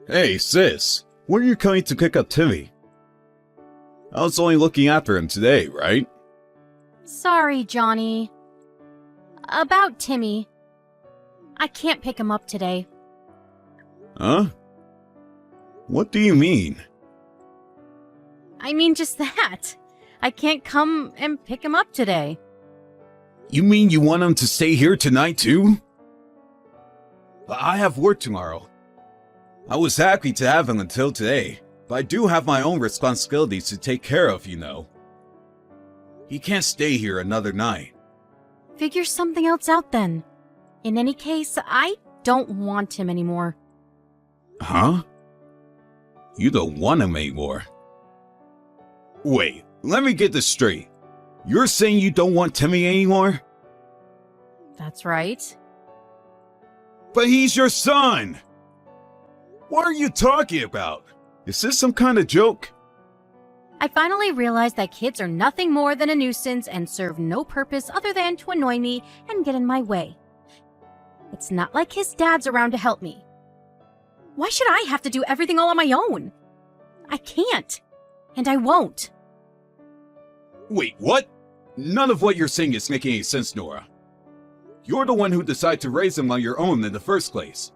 Hey, sis, when are you coming to pick up Timmy? I was only looking after him today, right? Sorry, Johnny. About Timmy. I can't pick him up today. Huh? What do you mean? I mean just that. I can't come and pick him up today. You mean you want him to stay here tonight too? I have work tomorrow. I was happy to have him until today, but I do have my own responsibilities to take care of, you know. He can't stay here another night. Figure something else out then. In any case, I don't want him anymore. Huh? You don't want him anymore? Wait, let me get this straight. You're saying you don't want Timmy anymore? That's right. But he's your son! What are you talking about? Is this some kind of joke? I finally realized that kids are nothing more than a nuisance and serve no purpose other than to annoy me and get in my way. It's not like his dad's around to help me. Why should I have to do everything all on my own? I can't. And I won't. Wait, what? None of what you're saying is making any sense, Nora. You're the one who decided to raise him on your own in the first place.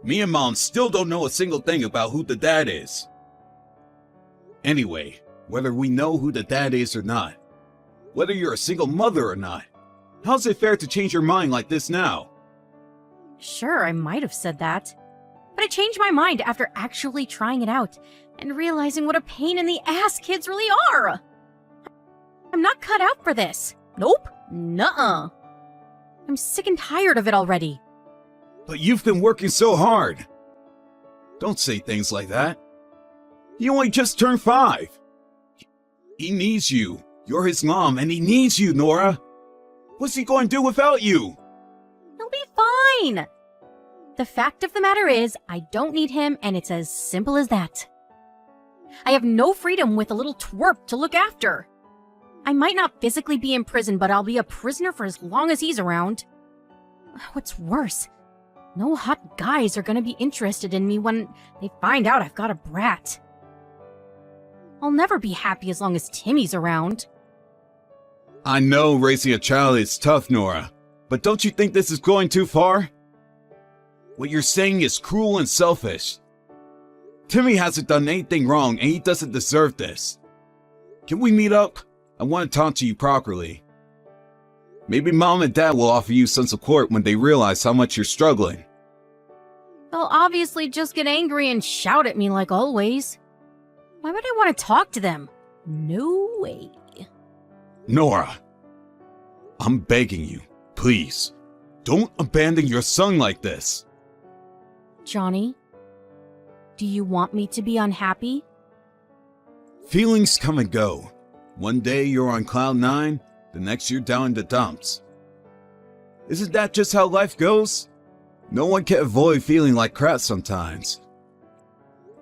Me and Mom still don't know a single thing about who the dad is. Anyway, whether we know who the dad is or not, whether you're a single mother or not, how's it fair to change your mind like this now? Sure, I might have said that. But I changed my mind after actually trying it out and realizing what a pain in the ass kids really are. I'm not cut out for this. Nope. Nuh-uh. I'm sick and tired of it already. But you've been working so hard. Don't say things like that. He only just turned 5. He needs you. You're his mom, and he needs you, Nora. What's he going to do without you? He'll be fine. The fact of the matter is, I don't need him, and it's as simple as that. I have no freedom with a little twerp to look after. I might not physically be in prison, but I'll be a prisoner for as long as he's around. What's worse, no hot guys are gonna be interested in me when they find out I've got a brat. I'll never be happy as long as Timmy's around. I know raising a child is tough, Nora, but don't you think this is going too far? What you're saying is cruel and selfish. Timmy hasn't done anything wrong and he doesn't deserve this. Can we meet up? I want to talk to you properly. Maybe Mom and Dad will offer you some support when they realize how much you're struggling. They'll obviously just get angry and shout at me like always. Why would I want to talk to them? No way. Nora, I'm begging you, please, don't abandon your son like this. Johnny, do you want me to be unhappy? Feelings come and go. One day you're on cloud 9, the next you're down in the dumps. Isn't that just how life goes? No one can avoid feeling like crap sometimes.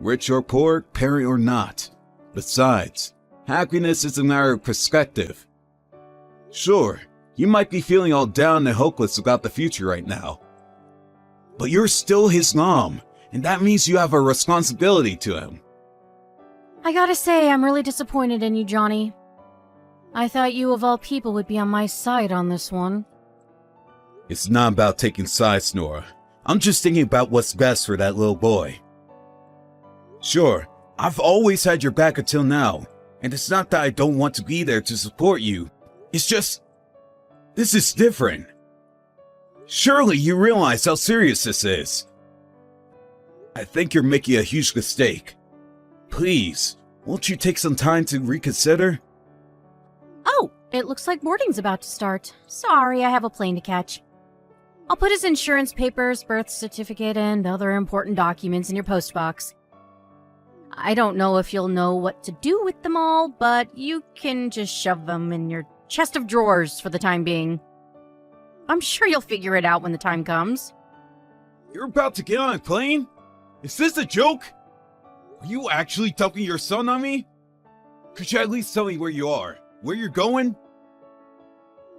Rich or poor, parent or not. Besides, happiness is a matter of perspective. Sure, you might be feeling all down and hopeless about the future right now. But you're still his mom, and that means you have a responsibility to him. I gotta say, I'm really disappointed in you, Johnny. I thought you of all people would be on my side on this one. It's not about taking sides, Nora. I'm just thinking about what's best for that little boy. Sure, I've always had your back until now, and it's not that I don't want to be there to support you. It's just, this is different. Surely you realize how serious this is. I think you're making a huge mistake. Please, won't you take some time to reconsider? Oh, it looks like boarding's about to start. Sorry, I have a plane to catch. I'll put his insurance papers, birth certificate, and other important documents in your postbox. I don't know if you'll know what to do with them all, but you can just shove them in your chest of drawers for the time being. I'm sure you'll figure it out when the time comes. You're about to get on a plane? Is this a joke? Are you actually dumping your son on me? Could you at least tell me where you are? Where you're going?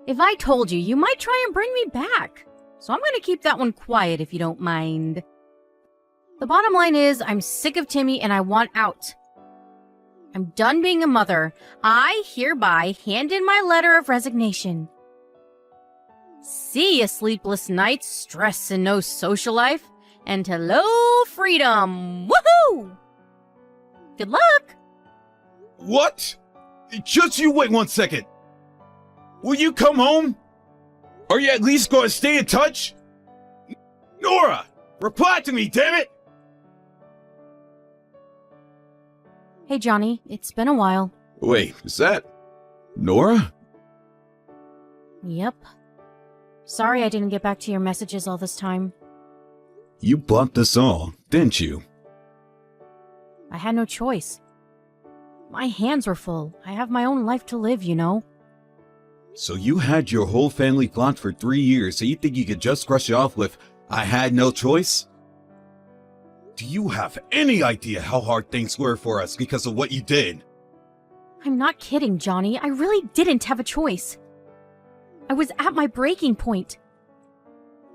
If I told you, you might try and bring me back. So I'm gonna keep that one quiet if you don't mind. The bottom line is, I'm sick of Timmy and I want out. I'm done being a mother. I hereby hand in my letter of resignation. See ya, sleepless nights, stress and no social life, and hello, freedom! Woohoo! Good luck! What? Just you wait 1 second. Will you come home? Are you at least going to stay in touch? Nora! Reply to me, damn it! Hey, Johnny, it's been a while. Wait, is that Nora? Yep. Sorry I didn't get back to your messages all this time. You blocked us all, didn't you? I had no choice. My hands were full. I have my own life to live, you know. So you had your whole family blocked for 3 years, so you think you could just brush it off with, I had no choice? Do you have any idea how hard things were for us because of what you did? I'm not kidding, Johnny. I really didn't have a choice. I was at my breaking point.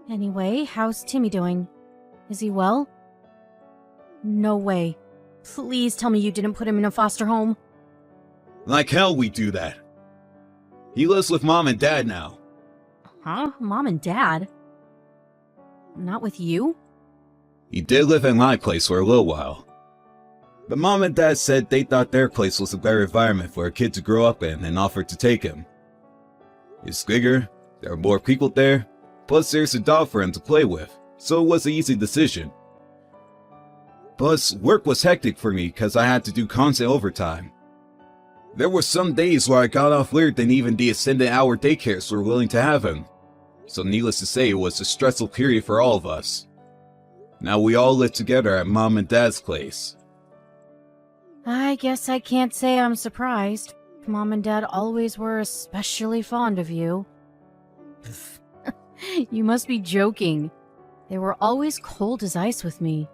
Anyway, how's Timmy doing? Is he well? No way. Please tell me you didn't put him in a foster home. Like hell we do that. He lives with Mom and Dad now. Huh? Mom and Dad? Not with you? He did live in my place for a little while. But Mom and Dad said they thought their place was a better environment for a kid to grow up in and offered to take him. It's bigger, there are more people there, plus there's a dog for him to play with, so it was an easy decision. Plus, work was hectic for me because I had to do constant overtime. There were some days where I got off later than even the extended hour daycares were willing to have him. So needless to say, it was a stressful period for all of us. Now we all live together at Mom and Dad's place. I guess I can't say I'm surprised. Mom and Dad always were especially fond of you. You must be joking. They were always cold as ice with me.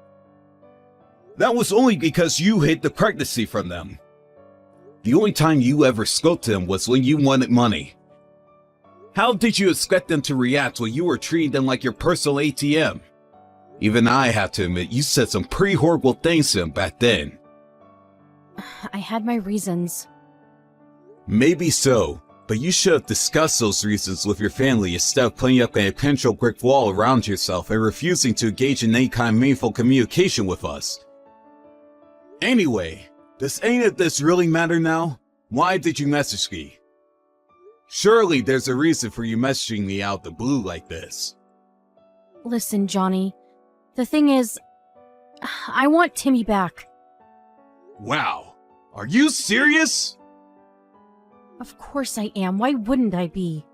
That was only because you hid the pregnancy from them. The only time you ever spoke to them was when you wanted money. How did you expect them to react when you were treating them like your personal ATM? Even I have to admit, you said some pretty horrible things to him back then. I had my reasons. Maybe so, but you should have discussed those reasons with your family instead of putting up an impenetrable brick wall around yourself and refusing to engage in any kind of meaningful communication with us. Anyway, does any of this really matter now? Why did you message me? Surely there's a reason for you messaging me out the blue like this. Listen, Johnny. The thing is, I want Timmy back. Wow, are you serious? Of course I am. Why wouldn't I be?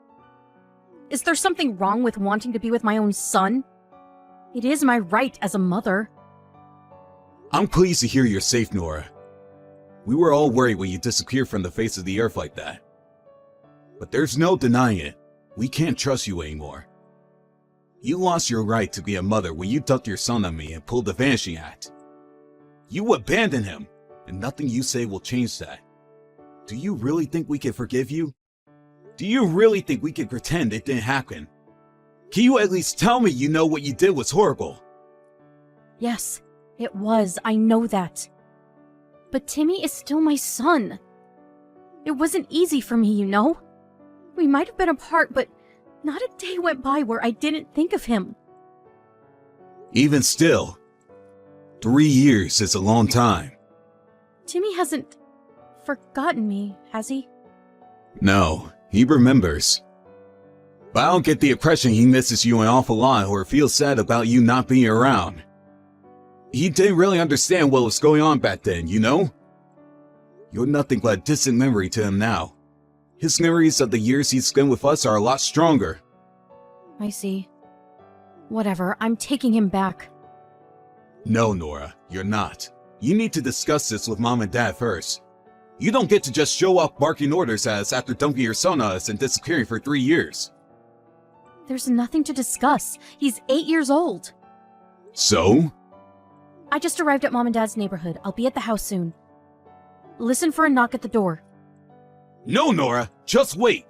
Is there something wrong with wanting to be with my own son? It is my right as a mother. I'm pleased to hear you're safe, Nora. We were all worried when you disappeared from the face of the earth like that. But there's no denying it. We can't trust you anymore. You lost your right to be a mother when you dumped your son on me and pulled the Vanishing Act. You abandoned him, and nothing you say will change that. Do you really think we can forgive you? Do you really think we can pretend it didn't happen? Can you at least tell me you know what you did was horrible? Yes, it was. I know that. But Timmy is still my son. It wasn't easy for me, you know? We might have been apart, but not a day went by where I didn't think of him. Even still, 3 years is a long time. Timmy hasn't forgotten me, has he? No, he remembers. But I don't get the impression he misses you an awful lot or feels sad about you not being around. He didn't really understand what was going on back then, you know? You're nothing but a distant memory to him now. His memories of the years he's spent with us are a lot stronger. I see. Whatever, I'm taking him back. No, Nora, you're not. You need to discuss this with Mom and Dad first. You don't get to just show up barking orders at us after dumping your son on us and disappearing for 3 years. There's nothing to discuss. He's 8 years old. So? I just arrived at Mom and Dad's neighborhood. I'll be at the house soon. Listen for a knock at the door. No, Nora, just wait.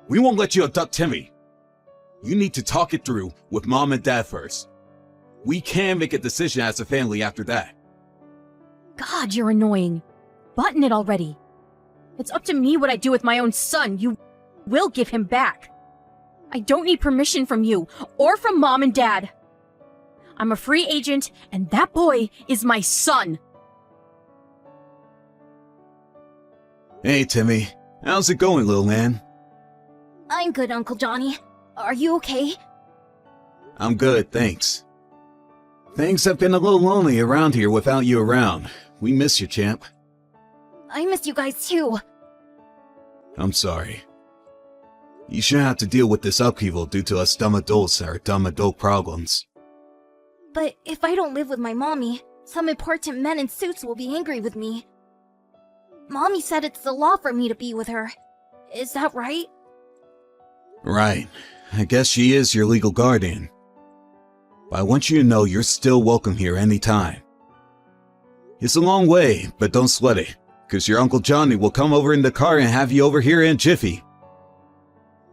We won't let you abduct Timmy. You need to talk it through with Mom and Dad first. We can make a decision as a family after that. God, you're annoying. Button it already. It's up to me what I do with my own son. You will give him back. I don't need permission from you or from Mom and Dad. I'm a free agent, and that boy is my son. Hey, Timmy. How's it going, little man? I'm good, Uncle Johnny. Are you okay? I'm good, thanks. Things have been a little lonely around here without you around. We miss you, champ. I miss you guys too. I'm sorry. You shouldn't have to deal with this upheaval due to us dumb adults and our dumb adult problems. But if I don't live with my mommy, some important men in suits will be angry with me. Mommy said it's the law for me to be with her. Is that right? Right. I guess she is your legal guardian. But I want you to know you're still welcome here anytime. It's a long way, but don't sweat it, because your Uncle Johnny will come over in the car and have you over here in a jiffy.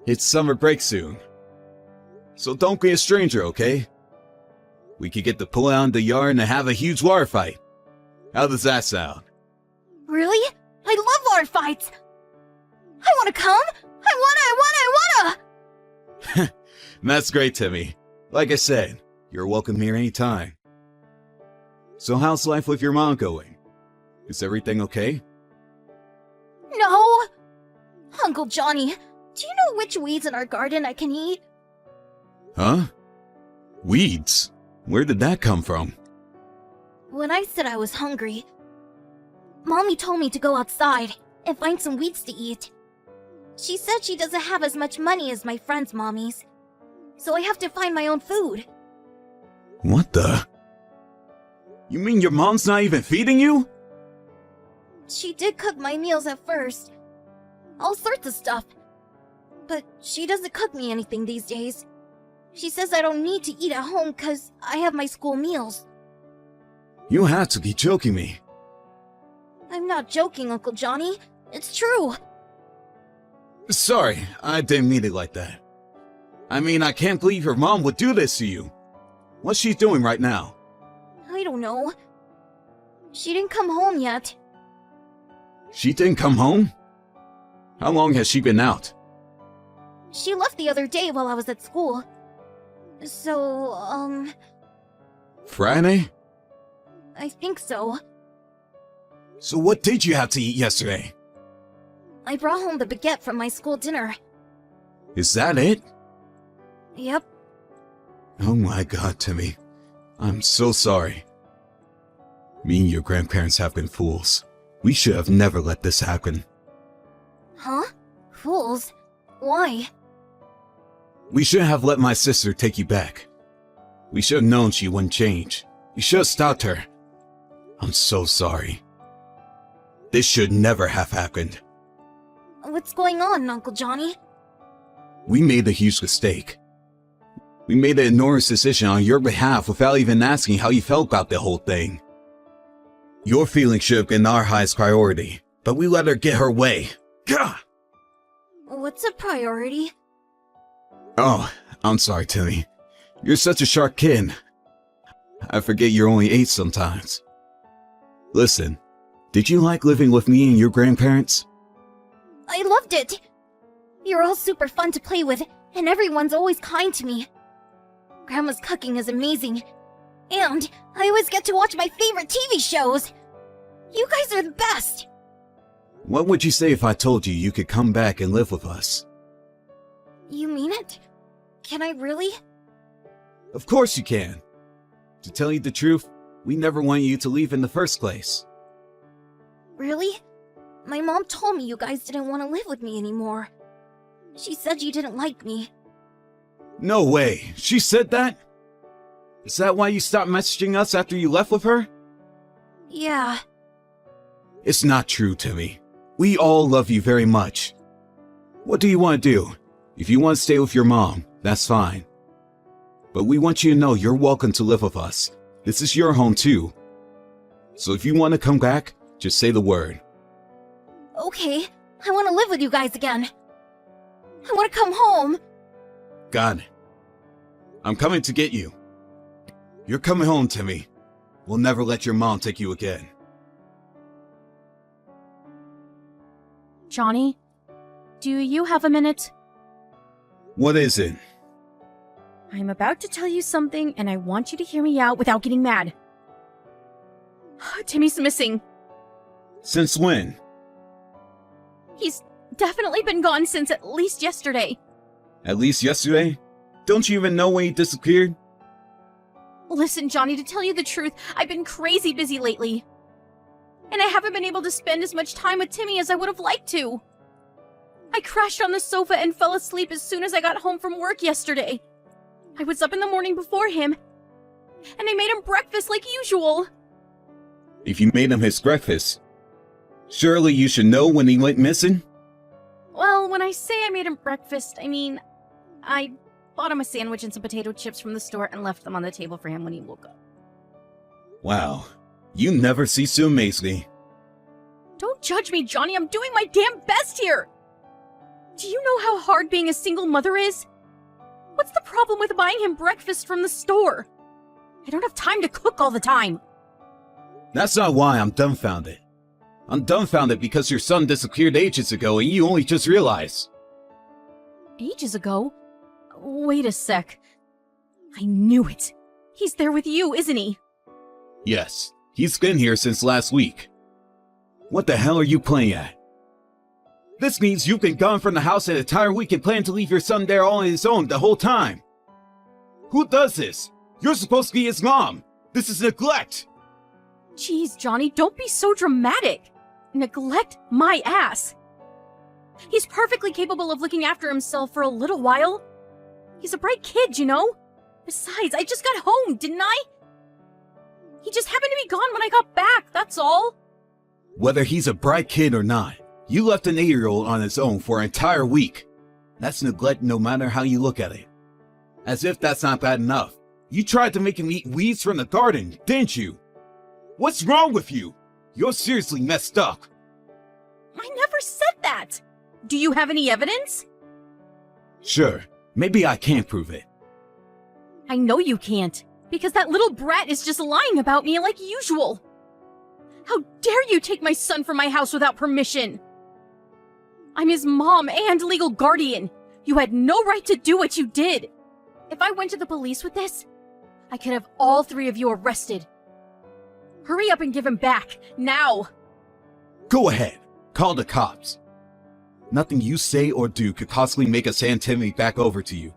It's summer break soon. So don't be a stranger, okay? We could get to pull out in the yard and have a huge water fight. How does that sound? Really? I love water fights! I wanna come! I wanna! That's great, Timmy. Like I said, you're welcome here anytime. So how's life with your mom going? Is everything okay? No! Uncle Johnny, do you know which weeds in our garden I can eat? Huh? Weeds? Where did that come from? When I said I was hungry, Mommy told me to go outside and find some weeds to eat. She said she doesn't have as much money as my friends' mommies, so I have to find my own food. What the? You mean your mom's not even feeding you? She did cook my meals at first. All sorts of stuff. But she doesn't cook me anything these days. She says I don't need to eat at home because I have my school meals. You have to be joking me. I'm not joking, Uncle Johnny. It's true. Sorry, I didn't mean it like that. I mean, I can't believe your mom would do this to you. What's she doing right now? I don't know. She didn't come home yet. She didn't come home? How long has she been out? She left the other day while I was at school. So, Friday? I think so. So what did you have to eat yesterday? I brought home the baguette from my school dinner. Is that it? Yep. Oh my god, Timmy. I'm so sorry. Me and your grandparents have been fools. We should have never let this happen. Huh? Fools? Why? We should have let my sister take you back. We should have known she wouldn't change. We should have stopped her. I'm so sorry. This should never have happened. What's going on, Uncle Johnny? We made a huge mistake. We made an enormous decision on your behalf without even asking how you felt about the whole thing. Your feelings should have been our highest priority, but we let her get her way. Gah! What's a priority? Oh, I'm sorry, Timmy. You're such a sharp kid. I forget you're only 8 sometimes. Listen, did you like living with me and your grandparents? I loved it! You're all super fun to play with, and everyone's always kind to me. Grandma's cooking is amazing. And I always get to watch my favorite TV shows! You guys are the best! What would you say if I told you you could come back and live with us? You mean it? Can I really? Of course you can. To tell you the truth, we never wanted you to leave in the first place. Really? My mom told me you guys didn't want to live with me anymore. She said you didn't like me. No way. She said that? Is that why you stopped messaging us after you left with her? Yeah. It's not true, Timmy. We all love you very much. What do you want to do? If you want to stay with your mom, that's fine. But we want you to know you're welcome to live with us. This is your home too. So if you want to come back, just say the word. Okay, I want to live with you guys again. I want to come home. Got it. I'm coming to get you. You're coming home, Timmy. We'll never let your mom take you again. Johnny, do you have a minute? What is it? I'm about to tell you something, and I want you to hear me out without getting mad. Timmy's missing. Since when? He's definitely been gone since at least yesterday. At least yesterday? Don't you even know when he disappeared? Listen, Johnny, to tell you the truth, I've been crazy busy lately. And I haven't been able to spend as much time with Timmy as I would have liked to. I crashed on the sofa and fell asleep as soon as I got home from work yesterday. I was up in the morning before him, and I made him breakfast like usual. If you made him his breakfast, surely you should know when he went missing? Well, when I say I made him breakfast, I mean, I bought him a sandwich and some potato chips from the store and left them on the table for him when he woke up. Wow, you never cease to amaze me. Don't judge me, Johnny. I'm doing my damn best here. Do you know how hard being a single mother is? What's the problem with buying him breakfast from the store? I don't have time to cook all the time. That's not why I'm dumbfounded. I'm dumbfounded because your son disappeared ages ago and you only just realized. Ages ago? Wait a sec. I knew it. He's there with you, isn't he? Yes, he's been here since last week. What the hell are you playing at? This means you've been gone from the house an entire week and plan to leave your son there all on his own the whole time. Who does this? You're supposed to be his mom. This is neglect. Jeez, Johnny, don't be so dramatic. Neglect my ass. He's perfectly capable of looking after himself for a little while. He's a bright kid, you know? Besides, I just got home, didn't I? He just happened to be gone when I got back, that's all. Whether he's a bright kid or not, you left an 8-year-old on his own for an entire week. That's neglect no matter how you look at it. As if that's not bad enough. You tried to make him eat weeds from the garden, didn't you? What's wrong with you? You're seriously messed up. I never said that. Do you have any evidence? Sure, maybe I can't prove it. I know you can't, because that little brat is just lying about me like usual. How dare you take my son from my house without permission? I'm his mom and legal guardian. You had no right to do what you did. If I went to the police with this, I could have all 3 of you arrested. Hurry up and give him back, now! Go ahead, call the cops. Nothing you say or do could possibly make us hand Timmy back over to you.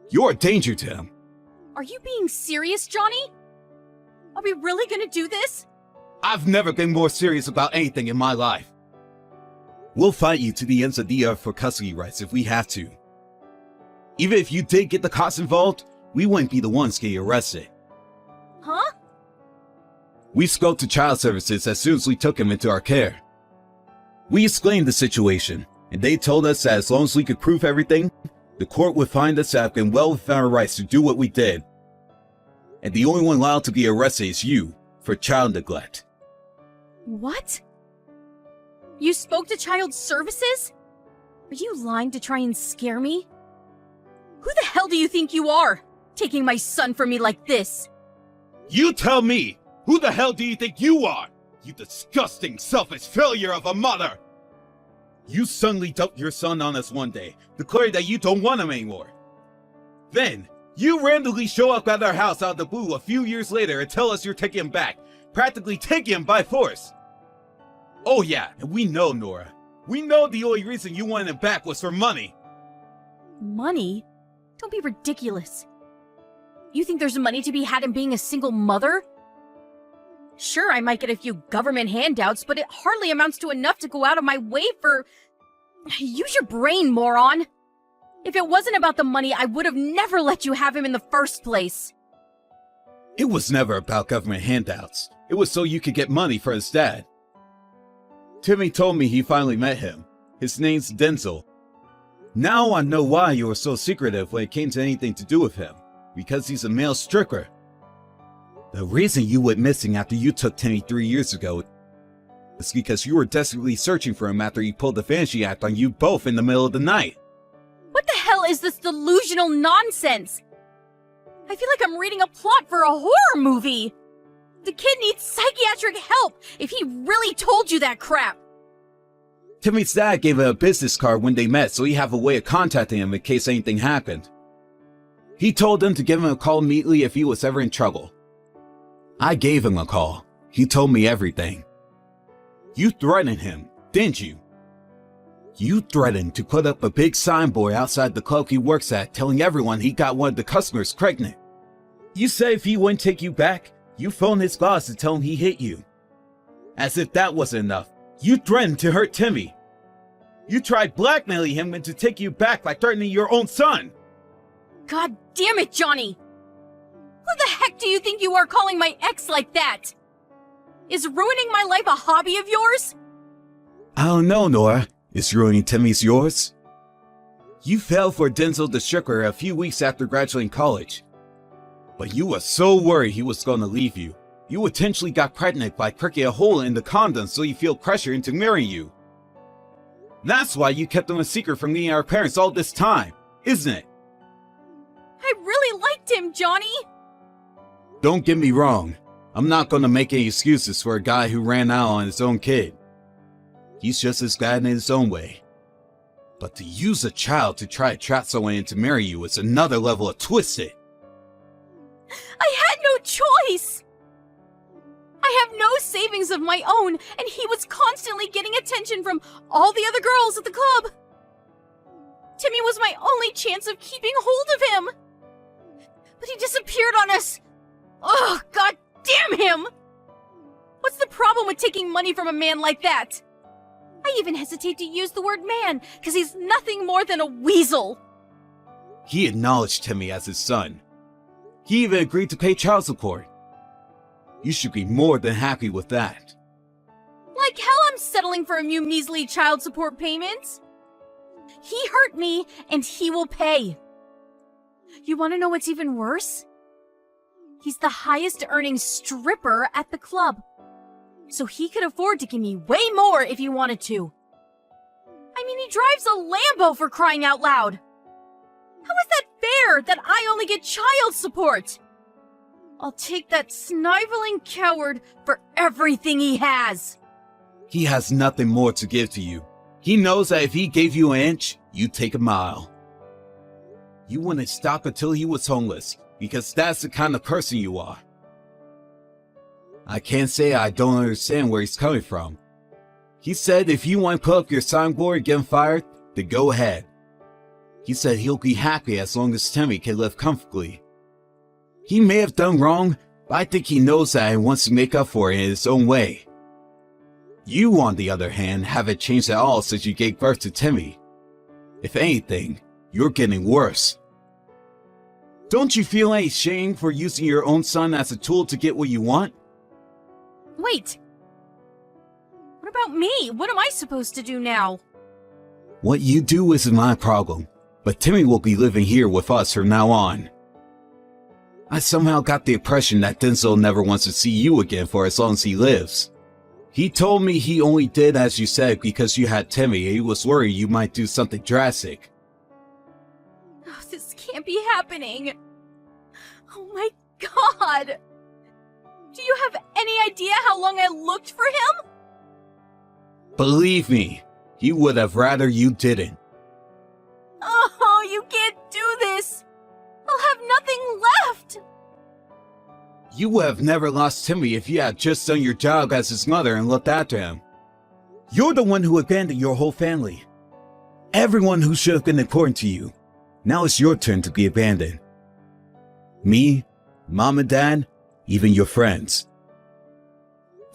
You're a danger to him. Are you being serious, Johnny? Are we really gonna do this? I've never been more serious about anything in my life. We'll fight you to the ends of the earth for custody rights if we have to. Even if you did get the cops involved, we wouldn't be the ones getting arrested. Huh? We spoke to child services as soon as we took him into our care. We explained the situation, and they told us that as long as we could prove everything, the court would find us to have been well within our rights to do what we did. And the only one allowed to be arrested is you, for child neglect. What? You spoke to child services? Are you lying to try and scare me? Who the hell do you think you are, taking my son from me like this? You tell me! Who the hell do you think you are? You disgusting, selfish failure of a mother! You suddenly dumped your son on us one day, declaring that you don't want him anymore. Then, you randomly show up at our house out of the blue a few years later and tell us you're taking him back, practically taking him by force. Oh yeah, and we know, Nora. We know the only reason you wanted him back was for money. Money? Don't be ridiculous. You think there's money to be had in being a single mother? Sure, I might get a few government handouts, but it hardly amounts to enough to go out of my way for... Use your brain, moron! If it wasn't about the money, I would have never let you have him in the first place. It was never about government handouts. It was so you could get money for his dad. Timmy told me he finally met him. His name's Denzel. Now I know why you were so secretive when it came to anything to do with him. Because he's a male stripper. The reason you went missing after you took Timmy 3 years ago is because you were desperately searching for him after he pulled the fantasy act on you both in the middle of the night. What the hell is this delusional nonsense? I feel like I'm reading a plot for a horror movie. The kid needs psychiatric help if he really told you that crap. Timmy's dad gave him a business card when they met so he'd have a way of contacting him in case anything happened. He told him to give him a call immediately if he was ever in trouble. I gave him a call. He told me everything. You threatened him, didn't you? You threatened to put up a big signboard outside the club he works at telling everyone he got one of the customers pregnant. You said if he wouldn't take you back, you phoned his boss to tell him he hit you. As if that wasn't enough, you threatened to hurt Timmy. You tried blackmailing him into taking you back by threatening your own son. God damn it, Johnny! Who the heck do you think you are calling my ex like that? Is ruining my life a hobby of yours? I don't know, Nora. Is ruining Timmy's yours? You fell for Denzel the Sugar a few weeks after graduating college. But you were so worried he was going to leave you. You intentionally got pregnant by pricking a hole in the condom so you feel pressure into marrying you. That's why you kept him a secret from me and our parents all this time, isn't it? I really liked him, Johnny! Don't get me wrong. I'm not going to make any excuses for a guy who ran out on his own kid. He's just as bad in his own way. But to use a child to try to trap someone into marry you is another level of twisted. I had no choice! I have no savings of my own, and he was constantly getting attention from all the other girls at the club. Timmy was my only chance of keeping hold of him. But he disappeared on us. Ugh, god damn him! What's the problem with taking money from a man like that? I even hesitate to use the word man, because he's nothing more than a weasel. He acknowledged Timmy as his son. He even agreed to pay child support. You should be more than happy with that. Like hell I'm settling for a few measly child support payments. He hurt me, and he will pay. You want to know what's even worse? He's the highest earning stripper at the club. So he could afford to give me way more if he wanted to. I mean, he drives a Lambo for crying out loud. How is that fair that I only get child support? I'll take that sniveling coward for everything he has. He has nothing more to give to you. He knows that if he gave you an inch, you'd take a mile. You wouldn't stop until he was homeless, because that's the kind of person you are. I can't say I don't understand where he's coming from. He said if you want to put up your signboard and get him fired, then go ahead. He said he'll be happy as long as Timmy can live comfortably. He may have done wrong, but I think he knows that and wants to make up for it in his own way. You, on the other hand, haven't changed at all since you gave birth to Timmy. If anything, you're getting worse. Don't you feel any shame for using your own son as a tool to get what you want? Wait. What about me? What am I supposed to do now? What you do isn't my problem, but Timmy will be living here with us from now on. I somehow got the impression that Denzel never wants to see you again for as long as he lives. He told me he only did as you said because you had Timmy and he was worried you might do something drastic. Oh, this can't be happening. Oh my god. Do you have any idea how long I looked for him? Believe me, he would have rather you didn't. Oh, you can't do this. I'll have nothing left. You would have never lost Timmy if you had just done your job as his mother and looked after him. You're the one who abandoned your whole family. Everyone who should have been important to you. Now it's your turn to be abandoned. Me, Mom and Dad, even your friends.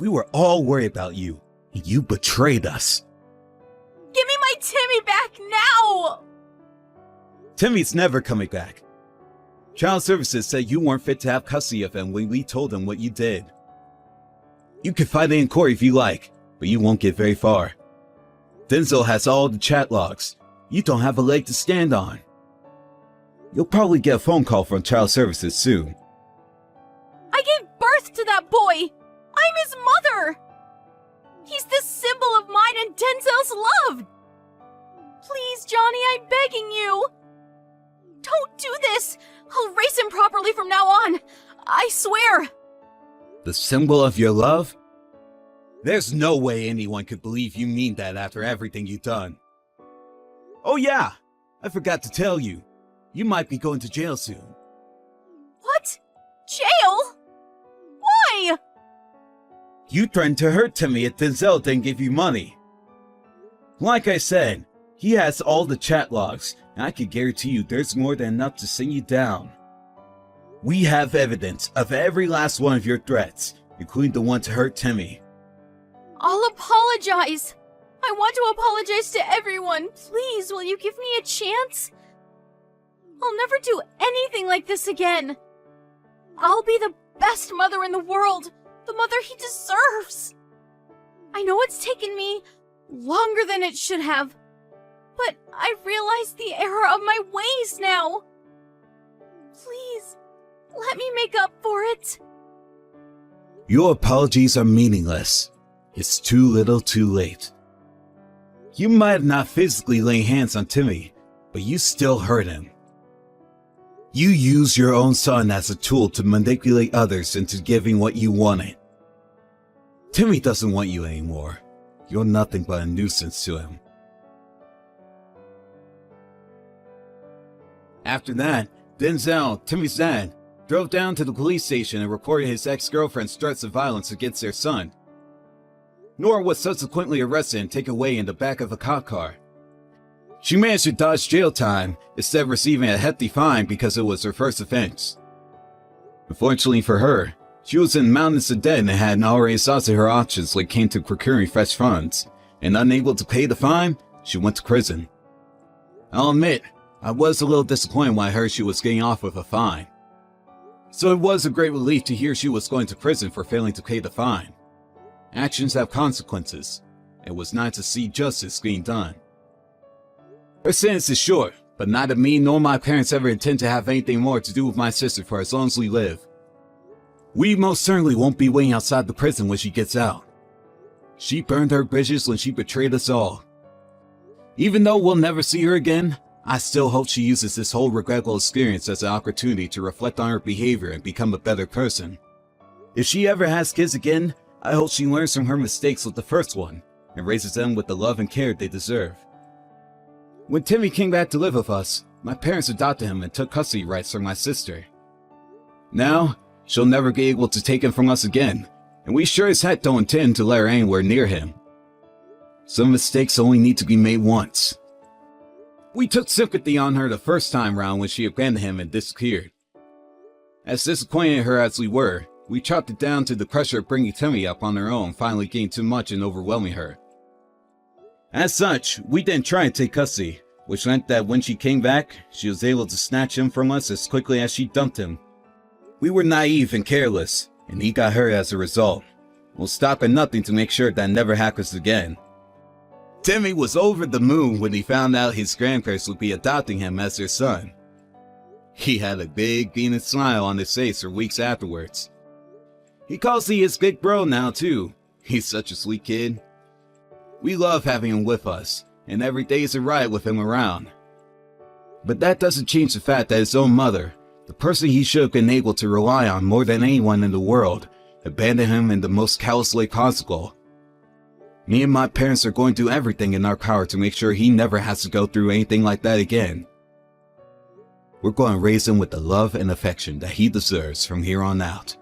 We were all worried about you, and you betrayed us. Give me my Timmy back now! Timmy's never coming back. Child Services said you weren't fit to have custody of him when we told them what you did. You can fight it in court if you like, but you won't get very far. Denzel has all the chat logs. You don't have a leg to stand on. You'll probably get a phone call from Child Services soon. I gave birth to that boy! I'm his mother! He's the symbol of mine and Denzel's love! Please, Johnny, I'm begging you! Don't do this! I'll raise him properly from now on. I swear. The symbol of your love? There's no way anyone could believe you mean that after everything you've done. Oh yeah, I forgot to tell you. You might be going to jail soon. What? Jail? Why? You threatened to hurt Timmy if Denzel didn't give you money. Like I said, he has all the chat logs, and I can guarantee you there's more than enough to send you down. We have evidence of every last one of your threats, including the one to hurt Timmy. I'll apologize. I want to apologize to everyone. Please, will you give me a chance? I'll never do anything like this again. I'll be the best mother in the world, the mother he deserves. I know it's taken me longer than it should have, but I realize the error of my ways now. Please, let me make up for it. Your apologies are meaningless. It's too little too late. You might have not physically laid hands on Timmy, but you still hurt him. You used your own son as a tool to manipulate others into giving what you wanted. Timmy doesn't want you anymore. You're nothing but a nuisance to him. After that, Denzel, Timmy's dad, drove down to the police station and reported his ex-girlfriend's threats of violence against their son. Nora was subsequently arrested and taken away in the back of a cop car. She managed to dodge jail time instead of receiving a hefty fine because it was her first offense. Unfortunately for her, she was in mountains of debt and had already exhausted her options when it came to procuring fresh funds, and unable to pay the fine, she went to prison. I'll admit, I was a little disappointed when I heard she was getting off with a fine. So it was a great relief to hear she was going to prison for failing to pay the fine. Actions have consequences. It was nice to see justice being done. Her sentence is short, but neither me nor my parents ever intend to have anything more to do with my sister for as long as we live. We most certainly won't be waiting outside the prison when she gets out. She burned her bridges when she betrayed us all. Even though we'll never see her again, I still hope she uses this whole regretful experience as an opportunity to reflect on her behavior and become a better person. If she ever has kids again, I hope she learns from her mistakes with the first one and raises them with the love and care they deserve. When Timmy came back to live with us, my parents adopted him and took custody rights from my sister. Now, she'll never be able to take him from us again, and we sure as heck don't intend to let her anywhere near him. Some mistakes only need to be made once. We took sympathy on her the first time round when she abandoned him and disappeared. As disappointed in her as we were, we chopped it down to the pressure of bringing Timmy up on her own finally getting too much and overwhelming her. As such, we didn't try and take custody, which meant that when she came back, she was able to snatch him from us as quickly as she dumped him. We were naive and careless, and he got hurt as a result. We'll stop at nothing to make sure that never happens again. Timmy was over the moon when he found out his grandparents would be adopting him as their son. He had a big beaming smile on his face for weeks afterwards. He calls me his big bro now too. He's such a sweet kid. We love having him with us, and every day is a riot with him around. But that doesn't change the fact that his own mother, the person he should have been able to rely on more than anyone in the world, abandoned him in the most callous way possible. Me and my parents are going to do everything in our power to make sure he never has to go through anything like that again. We're going to raise him with the love and affection that he deserves from here on out.